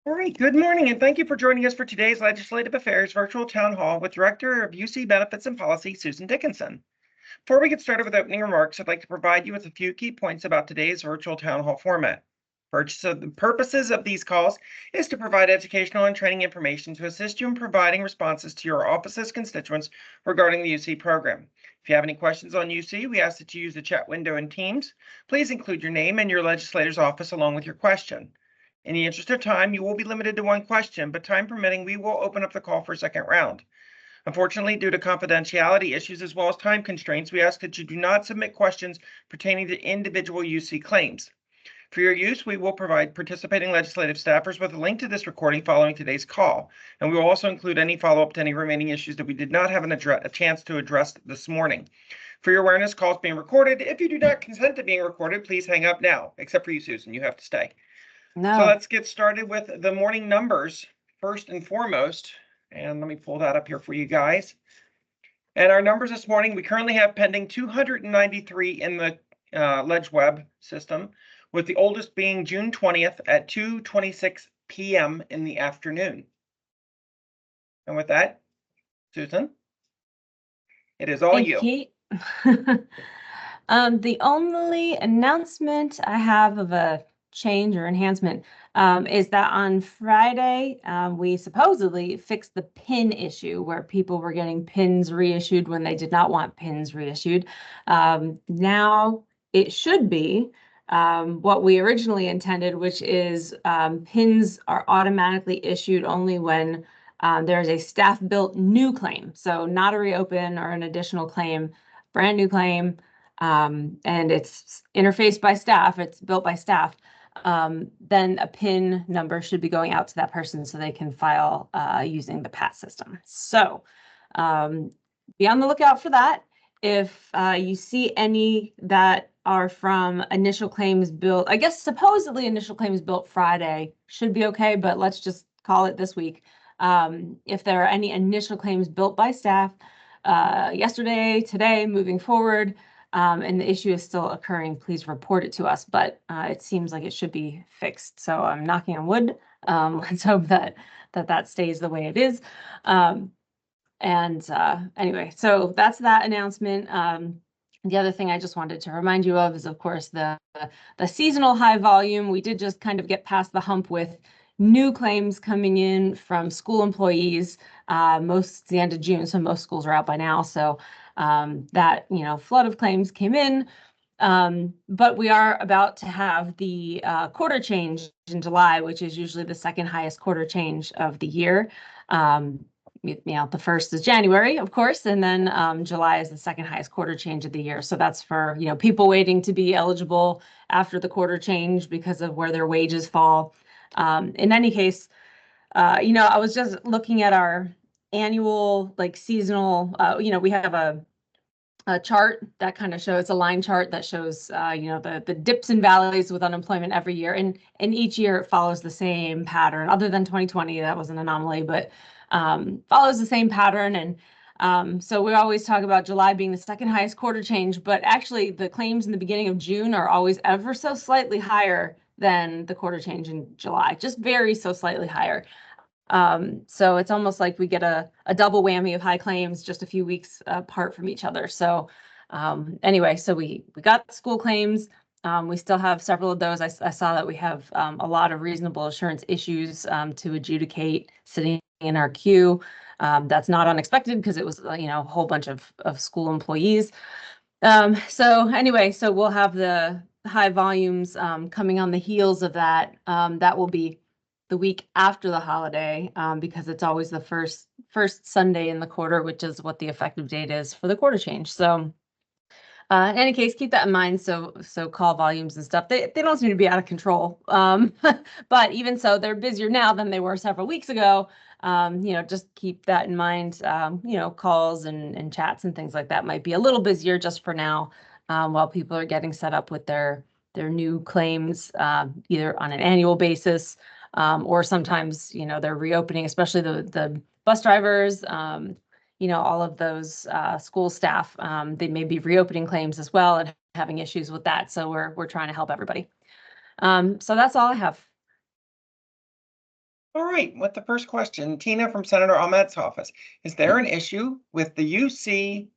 All right, good morning, and thank you for joining us for today's Legislative Affairs Virtual Town Hall with Director of UC Benefits and Policy, Susan Dickinson. Before we get started with opening remarks, I'd like to provide you with a few key points about today's virtual town hall format. The purposes of these calls is to provide educational and training information to assist you in providing responses to your office's constituents regarding the UC program. If you have any questions on UC, we ask that you use the chat window in Teams. Please include your name and your legislator's office along with your question. In the interest of time, you will be limited to one question, but time permitting, we will open up the call for a second round. Unfortunately, due to confidentiality issues as well as time constraints, we ask that you do not submit questions pertaining to individual UC claims. For your use, we will provide participating legislative staffers with a link to this recording following today's call, and we will also include any follow-up to any remaining issues that we did not have a chance to address this morning. For your awareness, calls being recorded. If you do not consent to being recorded, please hang up now, except for you, Susan. You have to stay. No. So let's get started with the morning numbers first and foremost. And let me pull that up here for you guys. And our numbers this morning, we currently have pending 293 in the LegWeb system, with the oldest being June 20th at 2:26 p.m. in the afternoon. And with that, Susan, it is all you. Kate. The only announcement I have of a change or enhancement is that on Friday, we supposedly fixed the PIN issue where people were getting PINs reissued when they did not want PINs reissued. Now it should be what we originally intended, which is PINs are automatically issued only when there's a staff-built new claim. So not a reopen or an additional claim, brand new claim, and it's interfaced by staff, it's built by staff. Then a PIN number should be going out to that person so they can file using the PAT system. So be on the lookout for that. If you see any that are from initial claims built, I guess supposedly initial claims built Friday should be okay, but let's just call it this week. If there are any initial claims built by staff yesterday, today, moving forward, and the issue is still occurring, please report it to us. But it seems like it should be fixed. So I'm knocking on wood. Let's hope that stays the way it is. Anyway, so that's that announcement. The other thing I just wanted to remind you of is, of course, the seasonal high volume. We did just kind of get past the hump with new claims coming in from school employees. It's the end of June, so most schools are out by now. So that flood of claims came in. But we are about to have the quarter change in July, which is usually the second highest quarter change of the year. The first is January, of course, and then July is the second highest quarter change of the year. So that's for people waiting to be eligible after the quarter change because of where their wages fall. In any case, I was just looking at our annual seasonal. We have a chart that kind of shows a line chart that shows the dips and valleys with unemployment every year, and each year it follows the same pattern. Other than 2020, that was an anomaly, but follows the same pattern. And so we always talk about July being the second highest quarter change, but actually the claims in the beginning of June are always ever so slightly higher than the quarter change in July, just very so slightly higher. So it's almost like we get a double whammy of high claims just a few weeks apart from each other. So anyway, so we got school claims. We still have several of those. I saw that we have a lot of reasonable assurance issues to adjudicate sitting in our queue. That's not unexpected because it was a whole bunch of school employees. So anyway, so we'll have the high volumes coming on the heels of that. That will be the week after the holiday because it's always the first Sunday in the quarter, which is what the effective date is for the quarter change. So in any case, keep that in mind. So call volumes and stuff, they don't seem to be out of control. But even so, they're busier now than they were several weeks ago. Just keep that in mind. Calls and chats and things like that might be a little busier just for now while people are getting set up with their new claims, either on an annual basis or sometimes, they're reopening, especially the bus drivers, all of those school staff, they may be reopening claims as well and having issues with that. So we're trying to help everybody. So that's all I have. All right, with the first question, Tina from Senator Ahmed's office. Is there an issue with the UC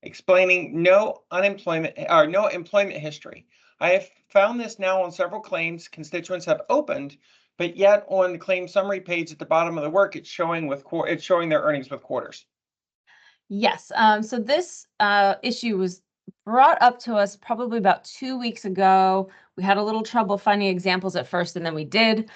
explaining no unemployment or no employment history? I have found this now on several claims constituents have opened, but yet on the claim summary page at the bottom of the work, it's showing their earnings with quarters. Yes, so this issue was brought up to us probably about 2 weeks ago. We had a little trouble finding examples at first, and then we did.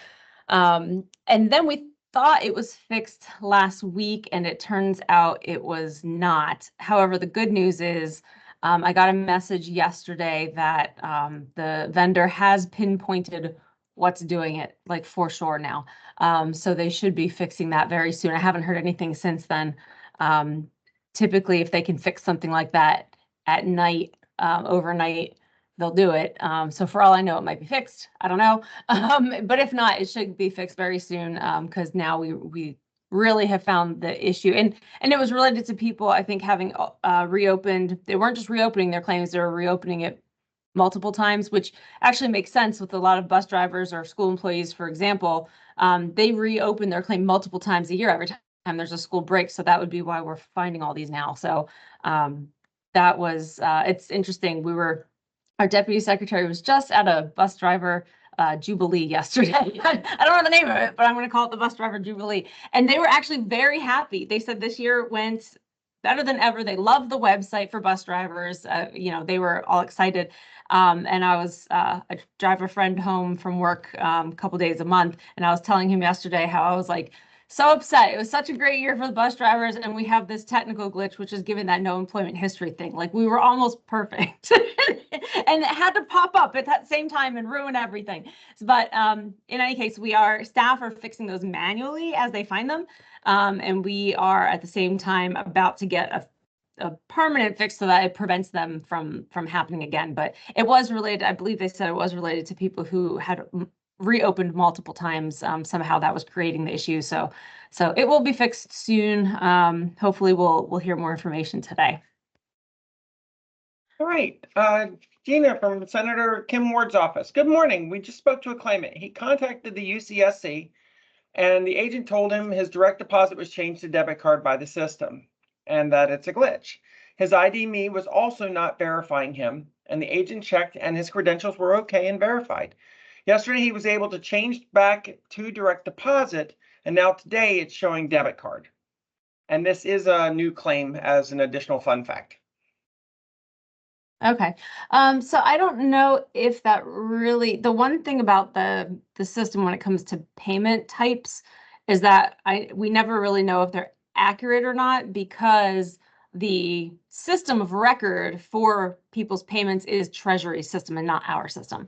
And then we thought it was fixed last week, and it turns out it was not. However, the good news is I got a message yesterday that the vendor has pinpointed what's doing it, like for sure now. So they should be fixing that very soon. I haven't heard anything since then. Typically, if they can fix something like that at night, overnight, they'll do it. So for all I know, it might be fixed. I don't know. But if not, it should be fixed very soon, because now we really have found the issue. And it was related to people, I think, having reopened. They weren't just reopening their claims, they were reopening it multiple times, which actually makes sense with a lot of bus drivers or school employees, for example. They reopen their claim multiple times a year every time there's a school break. So that would be why we're finding all these now. So that was, it's interesting. Our deputy secretary was just at a bus driver Jubilee yesterday. I don't know the name of it, but I'm going to call it the bus driver Jubilee. And they were actually very happy. They said this year went better than ever. They love the website for bus drivers. They were all excited. And I was I drive a friend home from work a couple days a month, and I was telling him yesterday how I was like so upset. It was such a great year for the bus drivers, and we have this technical glitch, which is given that no employment history thing. Like we were almost perfect, and it had to pop up at that same time and ruin everything. But in any case, staff are fixing those manually as they find them, and we are at the same time about to get a permanent fix so that it prevents them from happening again. But it was related, I believe they said it was related to people who had reopened multiple times. Somehow that was creating the issue. So it will be fixed soon. Hopefully we'll hear more information today. All right, Gina from Senator Kim Ward's office. Good morning. We just spoke to a claimant. He contacted the UCSC, and the agent told him his direct deposit was changed to debit card by the system and that it's a glitch. His ID.me was also not verifying him, and the agent checked and his credentials were okay and verified. Yesterday, he was able to change back to direct deposit, and now today it's showing debit card. And this is a new claim as an additional fun fact. Okay. So I don't know if that really, the one thing about the system when it comes to payment types is that we never really know if they're accurate or not, because the system of record for people's payments is Treasury system and not our system.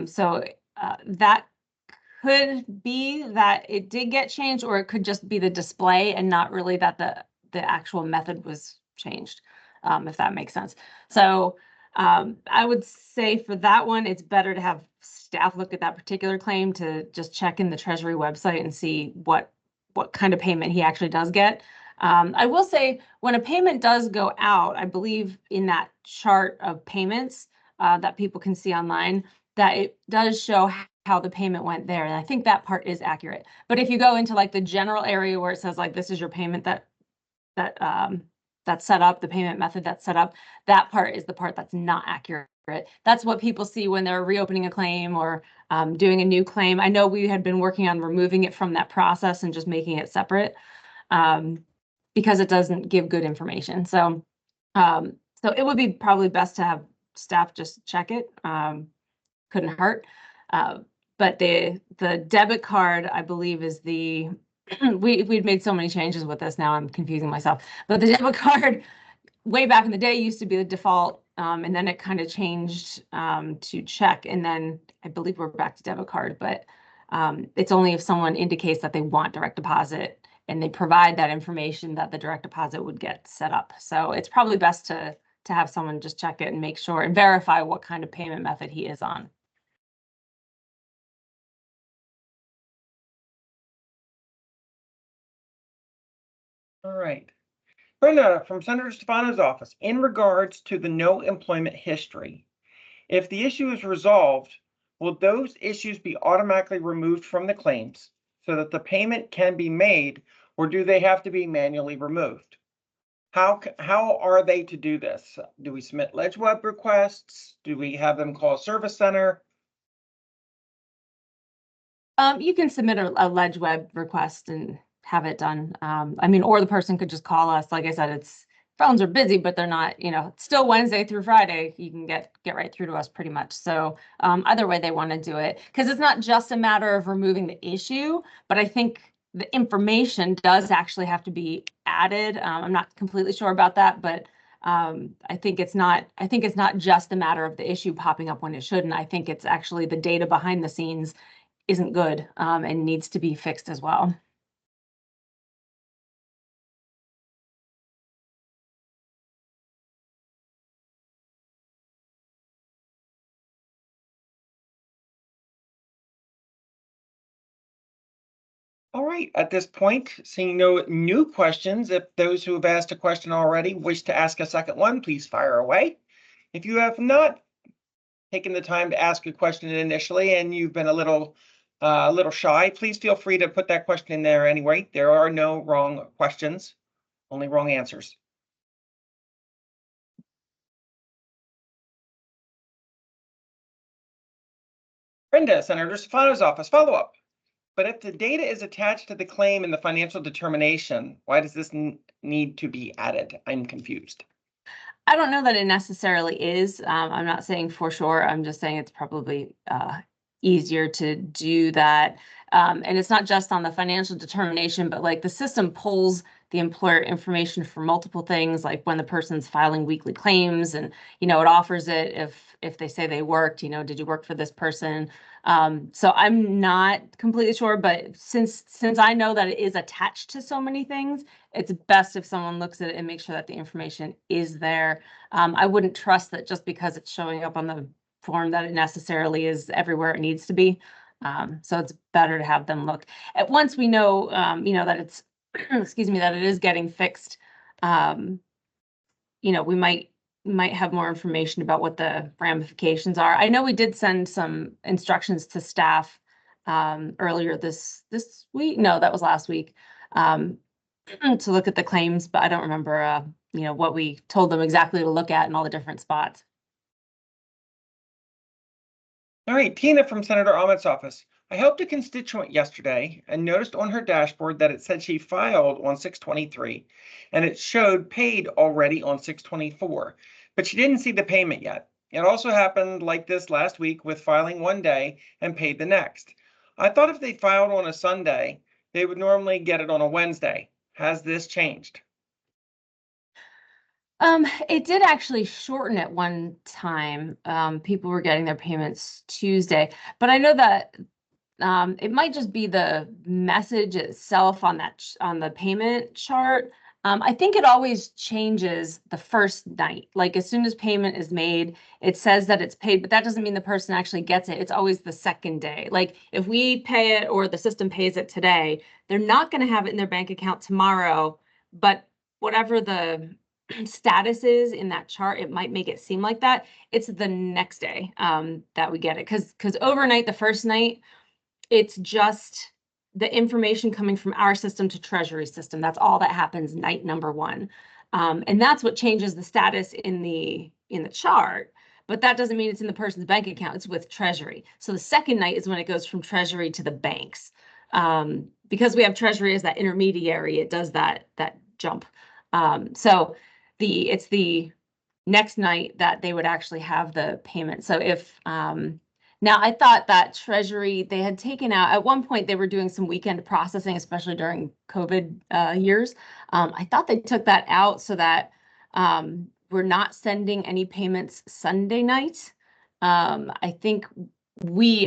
So that could be that it did get changed, or it could just be the display and not really that the actual method was changed, if that makes sense. So I would say for that one, it's better to have staff look at that particular claim to just check in the Treasury website and see what kind of payment he actually does get. I will say when a payment does go out, I believe in that chart of payments that people can see online, that it does show how the payment went there. And I think that part is accurate. But if you go into like the general area where it says like, this is your payment that's set up, the payment method that's set up, that part is the part that's not accurate. That's what people see when they're reopening a claim or doing a new claim. I know we had been working on removing it from that process and just making it separate because it doesn't give good information. So it would be probably best to have staff just check it. Couldn't hurt. But the debit card, I believe, is the we'd made so many changes with this. Now I'm confusing myself. But the debit card, way back in the day, used to be the default, and then it kind of changed to check, and then I believe we're back to debit card. But it's only if someone indicates that they want direct deposit and they provide that information that the direct deposit would get set up. So it's probably best to have someone just check it and make sure and verify what kind of payment method he is on. All right. Brenda from Senator Stefano's office, in regards to the no employment history, if the issue is resolved, will those issues be automatically removed from the claims so that the payment can be made, or do they have to be manually removed? How are they to do this? Do we submit ledge web requests? Do we have them call a service center? You can submit a ledge web request and have it done. I mean, or the person could just call us. Like I said, it's phones are busy, but they're not, it's still Wednesday through Friday. You can get right through to us pretty much. So either way they want to do it, because it's not just a matter of removing the issue, but I think the information does actually have to be added. I'm not completely sure about that, but I think it's not just a matter of the issue popping up when it shouldn't. I think it's actually the data behind the scenes isn't good and needs to be fixed as well. All right, at this point, seeing no new questions, if those who have asked a question already wish to ask a second one, please fire away. If you have not taken the time to ask a question initially and you've been a little shy, please feel free to put that question in there anyway. There are no wrong questions, only wrong answers. Brenda, Senator Stefano's office, follow up. But if the data is attached to the claim in the financial determination, why does this need to be added? I'm confused. I don't know that it necessarily is. I'm not saying for sure. I'm just saying it's probably easier to do that. And it's not just on the financial determination, but like the system pulls the employer information for multiple things, like when the person's filing weekly claims, and it offers it if they say they worked, did you work for this person? So I'm not completely sure, but since I know that it is attached to so many things, it's best if someone looks at it and makes sure that the information is there. I wouldn't trust that just because it's showing up on the form that it necessarily is everywhere it needs to be. So it's better to have them look. At once we know, that it's, excuse me, that it is getting fixed. We might have more information about what the ramifications are. I know we did send some instructions to staff earlier this week. No, that was last week. To look at the claims, but I don't remember, what we told them exactly to look at in all the different spots. All right, Tina from Senator Ahmed's office. I helped a constituent yesterday and noticed on her dashboard that it said she filed on 6/23 and it showed paid already on 6/24, but she didn't see the payment yet. It also happened like this last week with filing one day and paid the next. I thought if they filed on a Sunday, they would normally get it on a Wednesday. Has this changed? It did actually shorten at one time. People were getting their payments Tuesday, but I know that it might just be the message itself on on the payment chart. I think it always changes the first night. Like as soon as payment is made, it says that it's paid, but that doesn't mean the person actually gets it. It's always the second day. Like if we pay it or the system pays it today, they're not going to have it in their bank account tomorrow, but whatever the status is in that chart, it might make it seem like that. It's the next day that we get it. Because overnight, the first night, it's just the information coming from our system to Treasury system. That's all that happens night number one. And that's what changes the status in the chart. But that doesn't mean it's in the person's bank account. It's with Treasury. So the second night is when it goes from Treasury to the banks. Because we have Treasury as that intermediary, it does that jump. So it's the next night that they would actually have the payment. So if now I thought that Treasury, they had taken out, at one point they were doing some weekend processing, especially during COVID years. I thought they took that out so that we're not sending any payments Sunday night. I think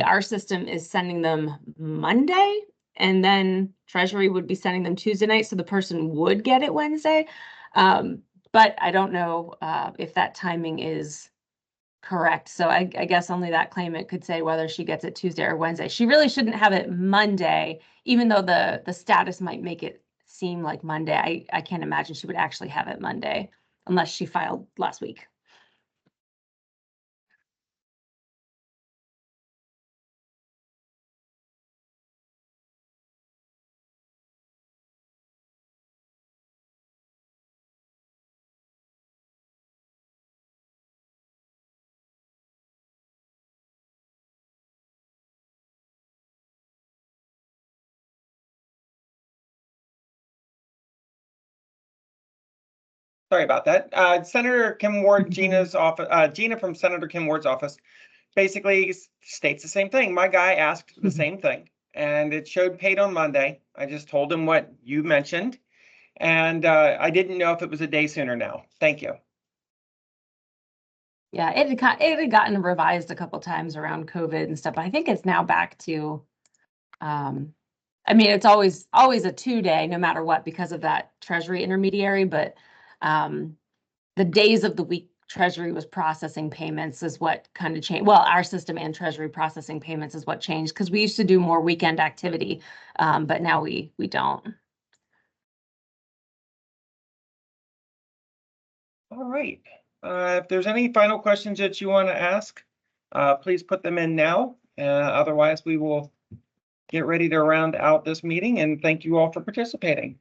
our system is sending them Monday, and then Treasury would be sending them Tuesday night, so the person would get it Wednesday. But I don't know if that timing is correct. So I guess only that claimant could say whether she gets it Tuesday or Wednesday. She really shouldn't have it Monday, even though the status might make it seem like Monday. I can't imagine she would actually have it Monday unless she filed last week. Sorry about that. Senator Kim Ward, Gina's office, Gina from Senator Kim Ward's office basically states the same thing. My guy asked the same thing, and it showed paid on Monday. I just told him what you mentioned, and I didn't know if it was a day sooner now. Thank you. Yeah, it had gotten revised a couple times around COVID and stuff. I think it's now back to, I mean, it's always a 2-day, no matter what, because of that Treasury intermediary, but the days of the week Treasury was processing payments is what kind of changed. Well, our system and Treasury processing payments is what changed, because we used to do more weekend activity, but now we don't. All right. If there's any final questions that you want to ask, please put them in now. Otherwise, we will get ready to round out this meeting, and thank you all for participating.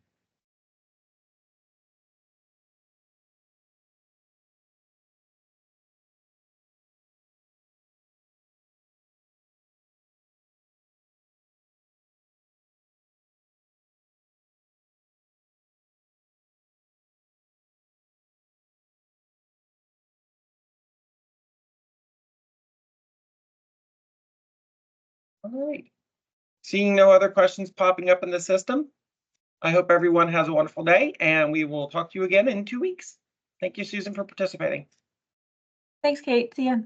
All right. Seeing no other questions popping up in the system, I hope everyone has a wonderful day, and we will talk to you again in 2 weeks. Thank you, Susan, for participating. Thanks, Kate. See ya.